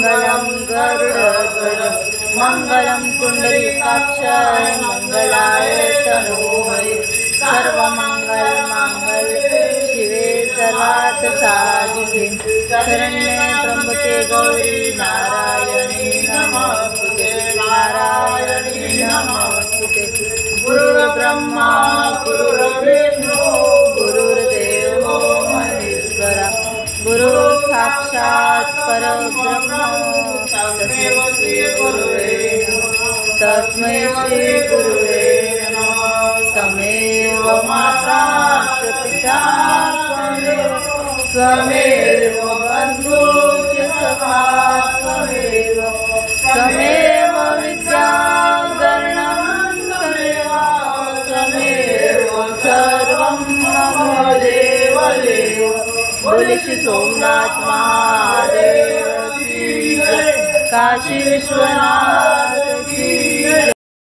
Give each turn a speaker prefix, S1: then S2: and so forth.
S1: मंगलम गरुड़ध्वज मंगलम कुंडलीकाक्ष मंगलाय तनोहरे सर्वमंगलमांगल्ये शिवे सर्वार्थसाधिके शरण्ये त्र्यंबके गौरी नारायणी नमोस्तुते नारायणी नमोस्तुते। गुरुर्ब्रह्मा गुरुर्विष्णु गुरुर्देवो महेश्वरा गुरु साक्षात् परब्रह्म तस्मै श्री गुरुवे नमः। तमेव माता च पिता त्वमेव बन्धु च सखा त्वमेव विद्यागरणं त्वमेव सर्वं मम देव देव। बोले श्री सोमनाथ महादेव की जय, काशी विश्वनाथ की